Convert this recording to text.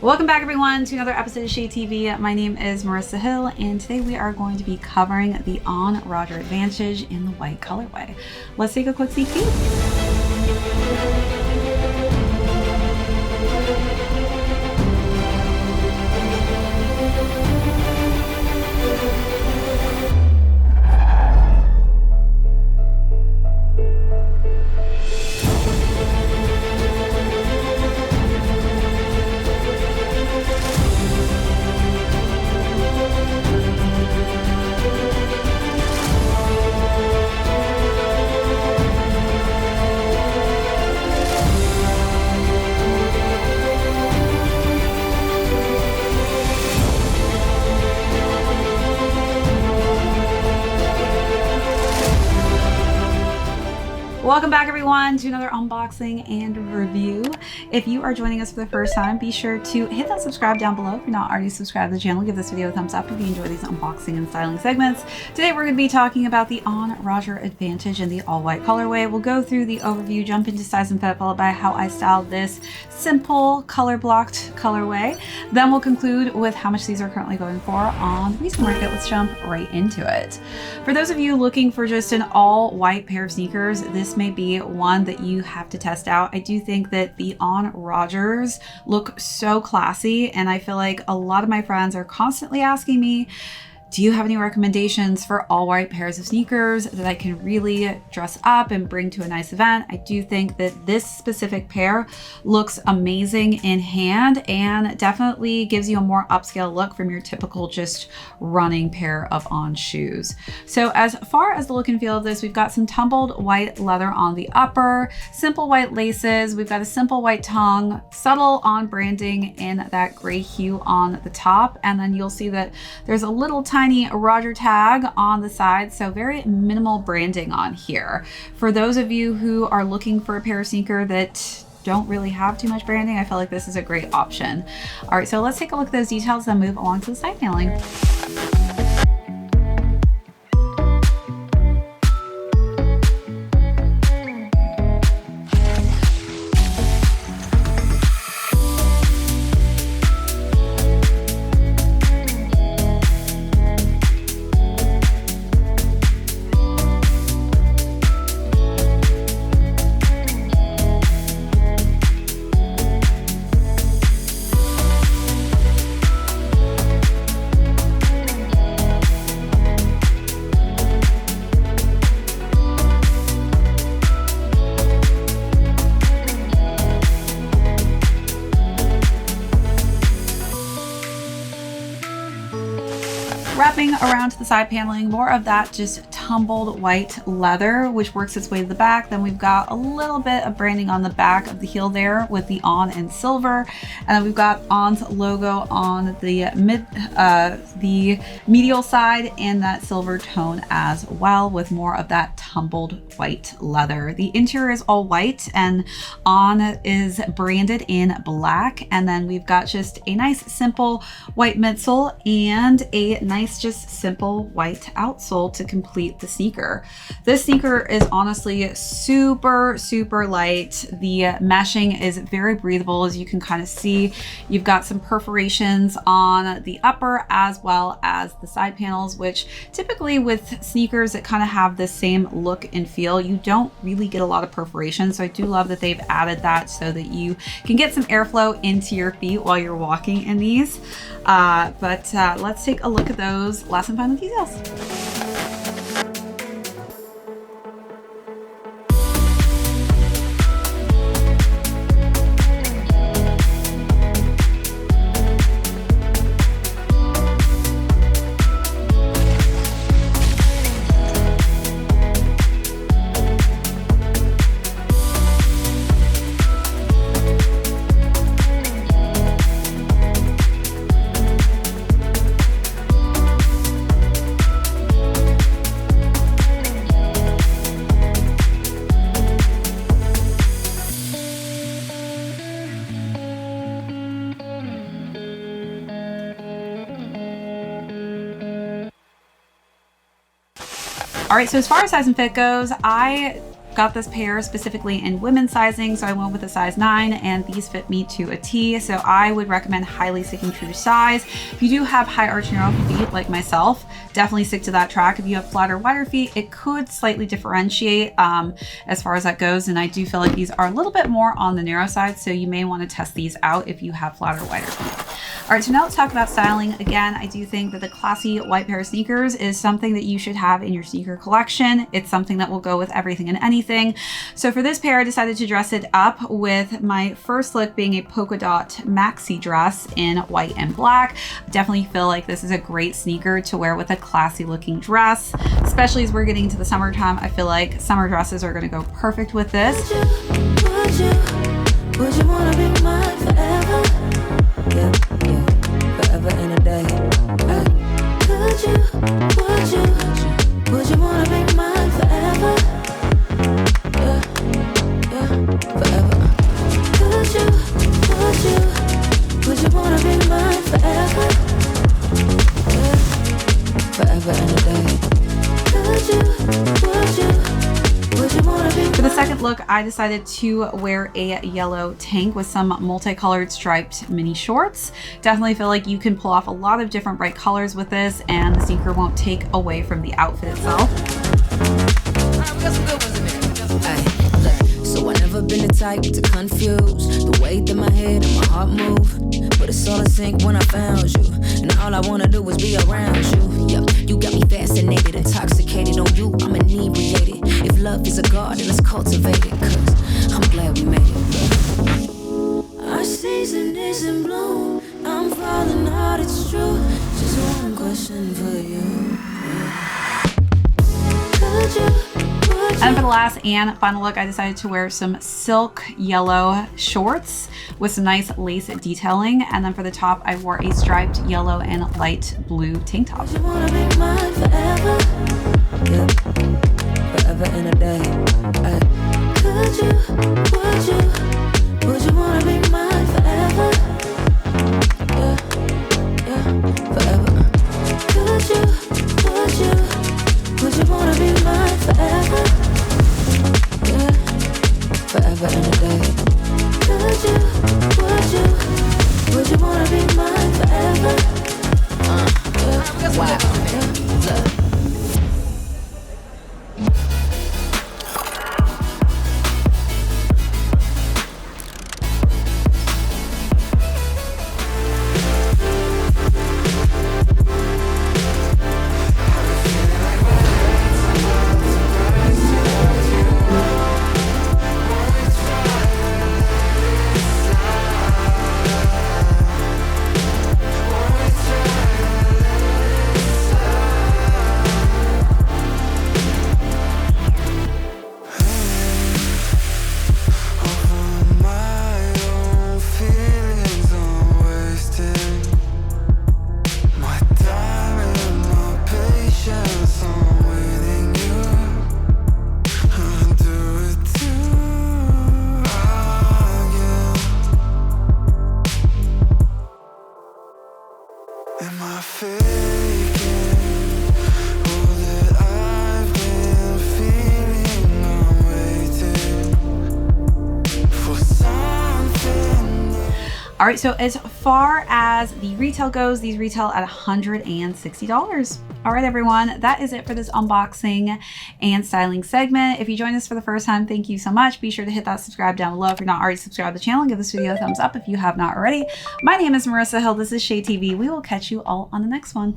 Welcome back everyone to another episode of Shade TV. My name is Marissa Hill and today we are going to be covering the On Roger Advantage in the white colorway. Let's take a quick sneak peek. Welcome back everyone to another unboxing and review. If you are joining us for the first time, be sure to hit that subscribe down below. If you're not already subscribed to the channel, give this video a thumbs up if you enjoy these unboxing and styling segments. Today we're going to be talking about the On Roger Advantage in the all white colorway. We'll go through the overview, jump into size and fit, followed by how I styled this simple color blocked colorway. Then we'll conclude with how much these are currently going for on the resale market. Let's jump right into it. For those of you looking for just an all white pair of sneakers, this may be one that you have to test out. I do think that the On Rogers look so classy, and I feel like a lot of my friends are constantly asking me, do you have any recommendations for all white pairs of sneakers that I can really dress up and bring to a nice event? I do think that this specific pair looks amazing in hand and definitely gives you a more upscale look from your typical just running pair of On shoes. So as far as the look and feel of this, we've got some tumbled white leather on the upper, simple white laces, we've got a simple white tongue, subtle On branding in that gray hue on the top, and then you'll see that there's a little tiny Roger tag on the side, so very minimal branding on here. For those of you who are looking for a pair of sneaker that don't really have too much branding, I feel like this is a great option. All right, so let's take a look at those details and move along to the side paneling. Wrapping around to the side paneling, more of that just tumbled white leather, which works its way to the back. Then we've got a little bit of branding on the back of the heel there with the On in silver. And then we've got On's logo on the medial side and that silver tone as well, with more of that tumbled white leather. The interior is all white and On is branded in black. And then we've got just a nice simple white midsole and a nice just simple white outsole to complete the sneaker. This sneaker is honestly super light. The meshing is very breathable, as you can kind of see. You've got some perforations on the upper as well as the side panels, which typically with sneakers that kind of have the same look and feel, you don't really get a lot of perforation. So I do love that they've added that so that you can get some airflow into your feet while you're walking in these. Let's take a look at those last and final details. All right, so as far as size and fit goes, I Got this pair specifically in women's sizing, so I went with a size 9, and these fit me to a T, so I would recommend highly sticking true to size. If you do have high arch narrow feet like myself, definitely stick to that track. If you have flatter, wider feet, it could slightly differentiate as far as that goes, and I do feel like these are a little bit more on the narrow side, so you may want to test these out if you have flatter, wider feet. All right, so now let's talk about styling. Again, I do think that the classy white pair of sneakers is something that you should have in your sneaker collection. It's something that will go with everything and anything. So for this pair, I decided to dress it up with my first look being a polka dot maxi dress in white and black. Definitely feel like this is a great sneaker to wear with a classy looking dress, especially as we're getting into the summertime. I feel like summer dresses are going to go perfect with this. Would you wanna be mine forever? Yeah, forever and a day. Would you wanna be mine forever? Yeah, forever. Would you wanna be mine forever? Yeah, forever and a day. For the second look, I decided to wear a yellow tank with some multicolored striped mini shorts. Definitely feel like you can pull off a lot of different bright colors with this, and the sneaker won't take away from the outfit itself. So I never been the type to confuse the way that my head and my heart move, but it's all in sync when I found you, and all I wanna do is be around you. Yep, you got me fascinated, intoxicated on you, I'm inebriated. If love is a garden, let's cultivate it, cause I'm glad we made it. Our season is in bloom, I'm falling hard, it's true. Just one question for you. Could you? And for the last and final look, I decided to wear some silk yellow shorts with some nice lace detailing. And then for the top, I wore a striped yellow and light blue tank top. You wanna be mine forever? Yeah, forever and a day. Would you wanna be mine forever? Yeah, forever. Would you wanna be mine forever? Yeah, forever and a day. Would you wanna be mine forever? Yeah, wow. Look. All right, so as far as the retail goes, these retail at $160. All right, everyone, that is it for this unboxing and styling segment. If you joined us for the first time, thank you so much. Be sure to hit that subscribe down below if you're not already subscribed to the channel. Give this video a thumbs up if you have not already. My name is Marissa Hill. This is Shade TV. We will catch you all on the next one.